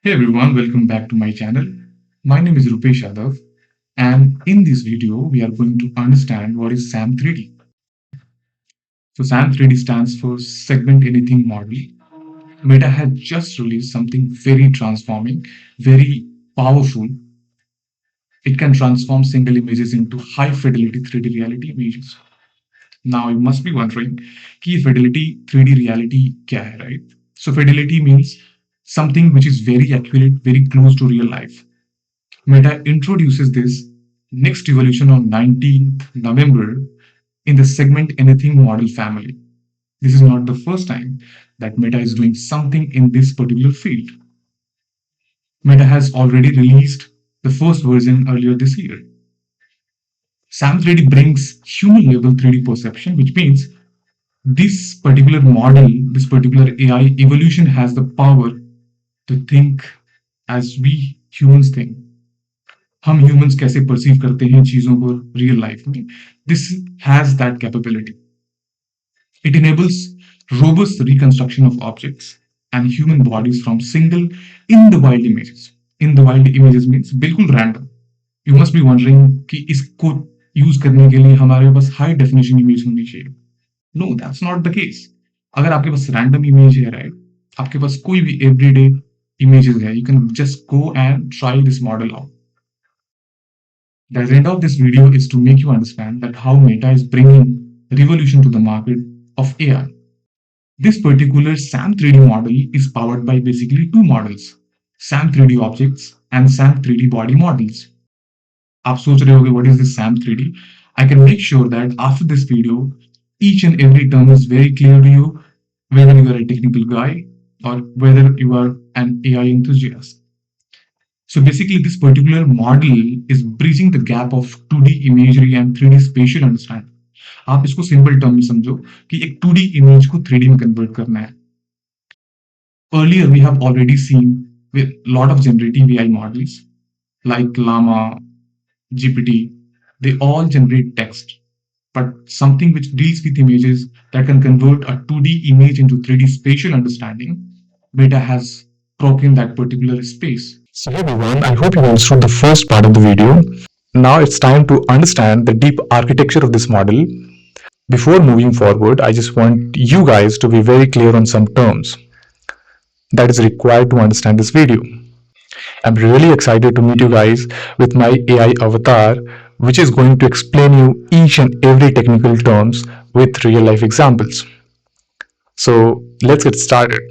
Hey everyone, welcome back to my channel. My name is Rupesh Yadav, and in this video, we are going to understand what is SAM 3D. So, SAM 3D stands for Segment Anything Model. Meta had just released something very transforming, very powerful. It can transform single images into high fidelity 3D reality images. Now, you must be wondering, key fidelity 3D reality kya hai, right? So, fidelity means something which is very accurate, very close to real life. Meta introduces this next evolution on 19th November in the segment anything model family. This is not the first time that Meta is doing something in this particular field. Meta has already released the first version earlier this year. SAM 3D brings human level 3D perception, which means this particular model, this particular AI evolution has the power to think as we humans think. हम humans कैसे perceive करते हैं चीजों को real life में this has that capability it enables robust reconstruction of objects and human bodies from single in the wild images. In the wild images means बिल्कुल random. You must be wondering कि इसको use करने के लिए हमारे पास high definition image होनी चाहिए. No, that's not the case. अगर आपके पास रैंडम इमेज है राइट, आपके पास कोई भी एवरीडे इमेजेस है, you can just go and try this model out. The agenda of this video is to make you understand that how Meta is bringing revolution to the market of AI. This particular SAM 3D model is powered by basically two models, SAM 3D objects and SAM 3D body models. आप सोच रहे होंगे what is this SAM 3D? I can make sure that after this video, each and every term is very clear to you, whether you are a technical guy or whether you are an AI enthusiast. So basically, this particular model is bridging the gap of 2D imagery and 3D spatial understanding. आप इसको simple term में समझो कि एक 2D image को 3D में convert करना है. Earlier, we have already seen with lot of generative AI models like Llama, GPT, they all generate text. But something which deals with images that can convert a 2D image into 3D spatial understanding, Meta has broken that particular space. So hey everyone, I hope you understood the first part of the video. Now it's time to understand the deep architecture of this model. Before moving forward, I just want you guys to be very clear on some terms that is required to understand this video. I'm really excited to meet you guys with my AI avatar, which is going to explain you each and every technical terms with real life examples. So let's get started.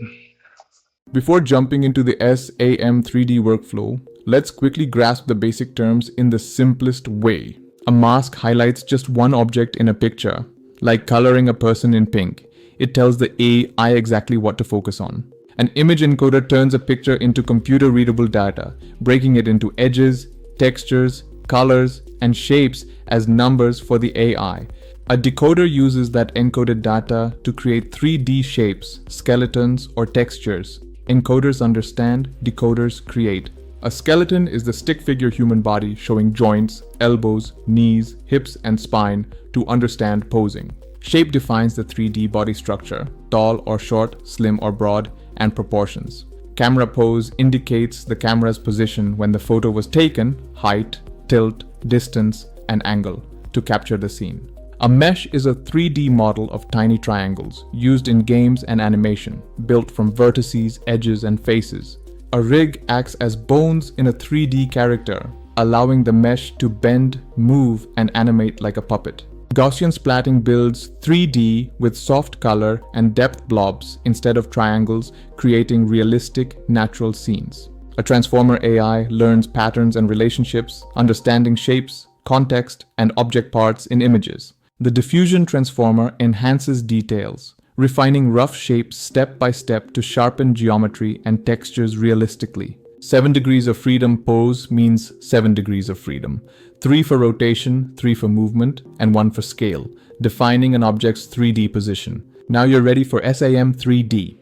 Before jumping into the SAM 3D workflow, let's quickly grasp the basic terms in the simplest way. A mask highlights just one object in a picture, like coloring a person in pink. It tells the AI exactly what to focus on. An image encoder turns a picture into computer-readable data, breaking it into edges, textures, colors, and shapes as numbers for the AI. A decoder uses that encoded data to create 3D shapes, skeletons, or textures. Encoders understand, decoders create. A skeleton is the stick figure human body showing joints, elbows, knees, hips, and spine to understand posing. Shape defines the 3D body structure, tall or short, slim or broad, and proportions. Camera pose indicates the camera's position when the photo was taken, height, tilt, distance, and angle to capture the scene. A mesh is a 3D model of tiny triangles used in games and animation, built from vertices, edges, and faces. A rig acts as bones in a 3D character, allowing the mesh to bend, move, and animate like a puppet. Gaussian splatting builds 3D with soft color and depth blobs instead of triangles, creating realistic, natural scenes. A transformer AI learns patterns and relationships, understanding shapes, context, and object parts in images. The diffusion transformer enhances details, refining rough shapes step by step to sharpen geometry and textures realistically. 7 degrees of freedom pose means 7 degrees of freedom. 3 for rotation, 3 for movement, and 1 for scale, defining an object's 3D position. Now you're ready for SAM 3D.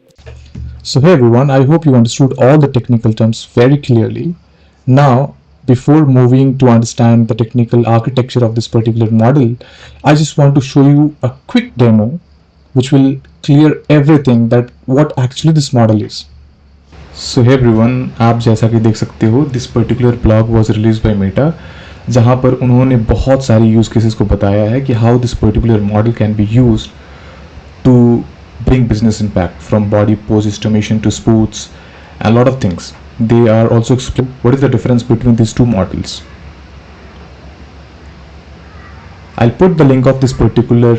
So hey everyone, I hope you understood all the technical terms very clearly. Now, before moving to understand the technical architecture of this particular model, I just want to show you a quick demo which will clear everything that what actually this model is. So hey everyone, आप जैसा कि देख सकते हो this particular blog was release by Meta, जहां पर उन्होंने बहुत सारी यूज केसेस को बताया है कि how this particular model can be used to bring business impact from body pose estimation to sports and a lot of things. They are also explaining what is the difference between these two models. I'll put the link of this particular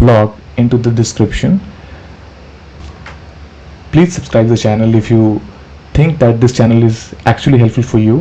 blog into the description. Please subscribe the channel if you think that this channel is actually helpful for you.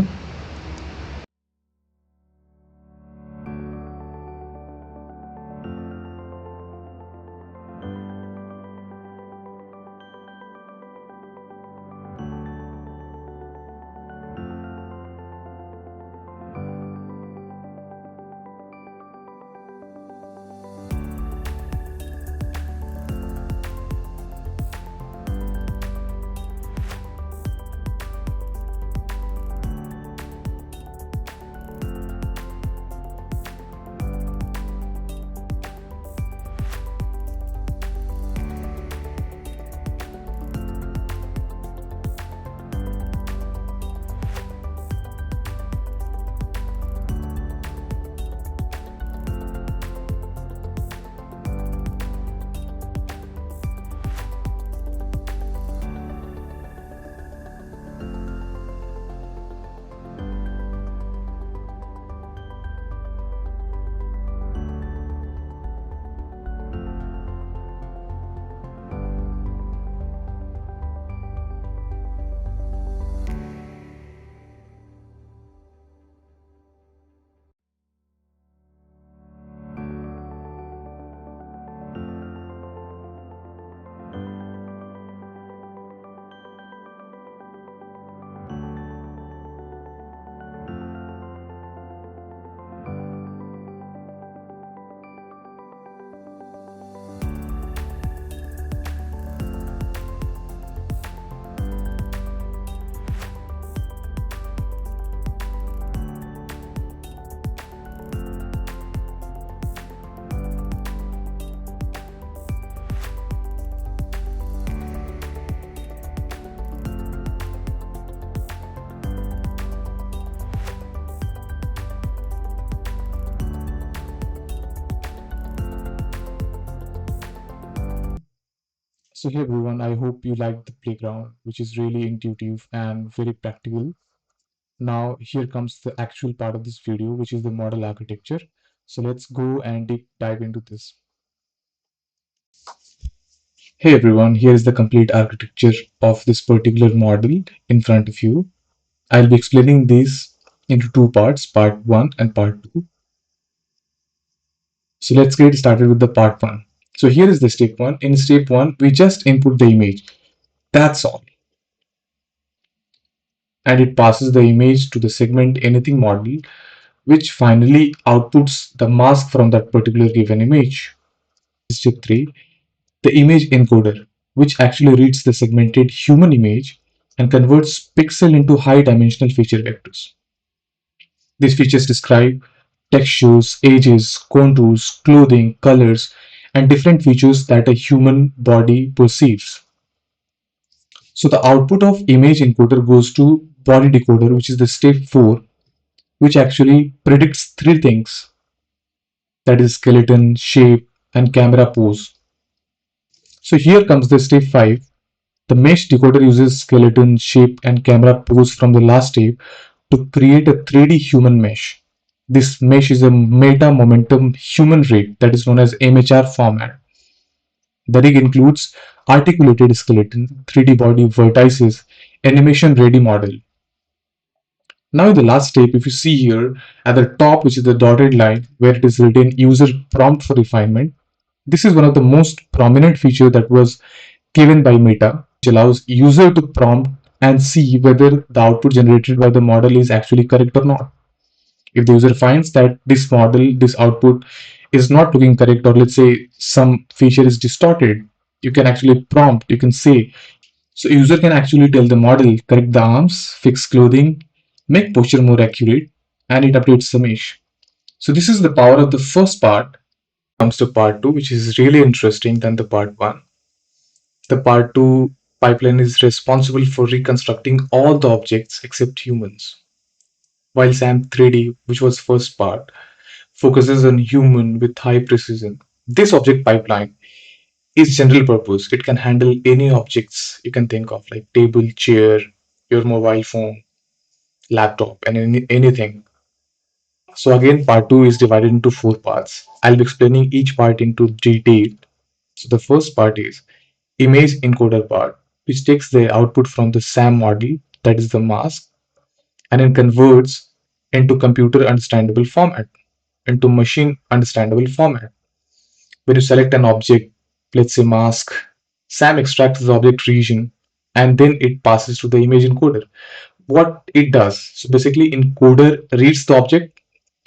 So hey everyone, I hope you liked the playground, which is really intuitive and very practical. Now here comes the actual part of this video, which is the model architecture. So let's go and dive into this. Hey everyone, here is the complete architecture of this particular model in front of you. I'll be explaining this into two parts, part 1 and part 2. So let's get started with the part 1. So here is the step 1. In step 1, we just input the image. That's all. And it passes the image to the segment anything model, which finally outputs the mask from that particular given image. Step 3, the image encoder, which actually reads the segmented human image and converts pixel into high dimensional feature vectors. These features describe textures, ages, contours, clothing, colors, and different features that a human body perceives. So the output of image encoder goes to body decoder, which is the step 4, which actually predicts three things, that is skeleton, shape, and camera pose. So here comes the step 5. The mesh decoder uses skeleton, shape, and camera pose from the last step to create a 3D human mesh. This mesh is a meta momentum human rig that is known as MHR format. The rig includes articulated skeleton, 3D body vertices, animation ready model. Now in the last step, if you see here at the top, which is the dotted line where it is written user prompt for refinement, this is one of the most prominent feature that was given by Meta, which allows user to prompt and see whether the output generated by the model is actually correct or not. If the user finds that this model, this output is not looking correct, or let's say some feature is distorted, you can actually prompt, you can say, so user can actually tell the model, correct the arms, fix clothing, make posture more accurate, and it updates the mesh. So this is the power of the first part. Comes to part 2, which is really interesting than the part 1. The part 2 pipeline is responsible for reconstructing all the objects except humans, while SAM 3D, which was first part, focuses on human with high precision. This object pipeline is general purpose. It can handle any objects you can think of, like table, chair, your mobile phone, laptop, and anything. So again, part 2 is divided into 4 parts. I'll be explaining each part into detail. So the first part is image encoder part, which takes the output from the SAM model, that is the mask, and it converts into computer understandable format, into machine understandable format. When you select an object, let's say mask, SAM extracts the object region and then it passes to the image encoder. What it does, so basically encoder reads the object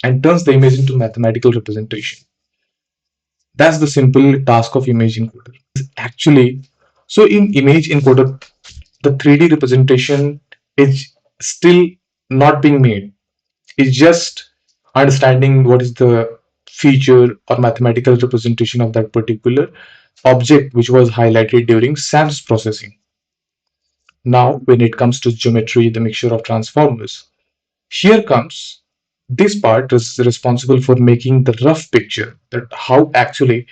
and turns the image into mathematical representation. That's the simple task of image encoder. Actually, so in image encoder, the 3D representation is still not being made. It's just understanding what is the feature or mathematical representation of that particular object which was highlighted during SAM's processing. Now, when it comes to geometry, the mixture of transformers, here comes this part is responsible for making the rough picture that how actually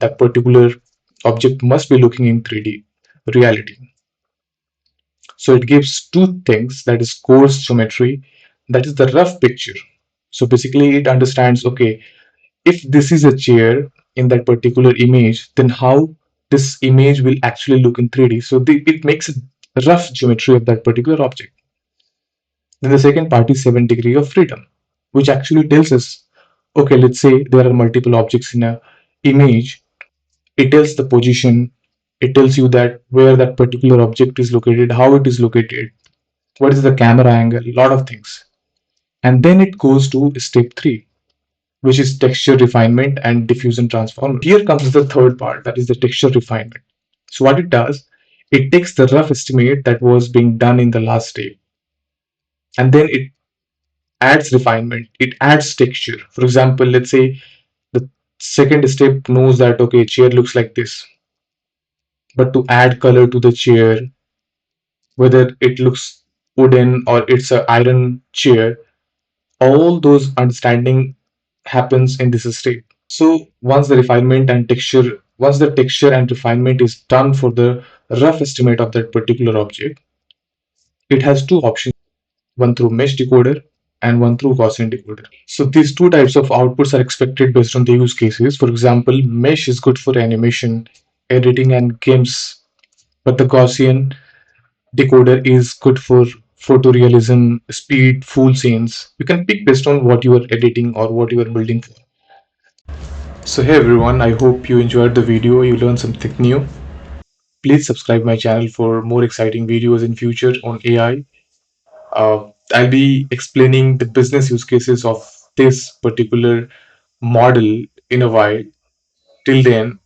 that particular object must be looking in 3D reality. So it gives two things, that is coarse geometry, that is the rough picture. So basically it understands, okay, if this is a chair in that particular image, then how this image will actually look in 3D. So it makes a rough geometry of that particular object. Then the second part is 7 degrees of freedom, which actually tells us, okay, let's say there are multiple objects in a image. It tells the position, it tells you that where that particular object is located, how it is located, what is the camera angle, a lot of things. And then it goes to step 3, which is texture refinement and diffusion transform. Here comes the third part, that is the texture refinement. So what it does, it takes the rough estimate that was being done in the last step, and then it adds refinement, it adds texture. For example, let's say the second step knows that, okay, chair looks like this, but to add color to the chair, whether it looks wooden or it's an iron chair, all those understanding happens in this state. So once the texture and refinement is done for the rough estimate of that particular object, it has two options, one through mesh decoder and one through Gaussian decoder. So these two types of outputs are expected based on the use cases. For example, mesh is good for animation, editing and games, but the Gaussian decoder is good for photorealism, speed, full scenes. You can pick based on what you are editing or what you are building for. So hey everyone, I hope you enjoyed the video, you learned something new. Please subscribe my channel for more exciting videos in future on AI. I'll be explaining the business use cases of this particular model in a while. Till then,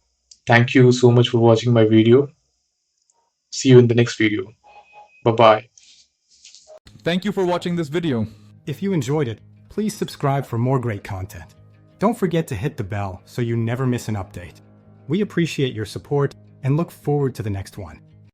thank you so much for watching my video. See you in the next video. Bye bye. Thank you for watching this video. If you enjoyed it, please subscribe for more great content. Don't forget to hit the bell so you never miss an update. We appreciate your support and look forward to the next one.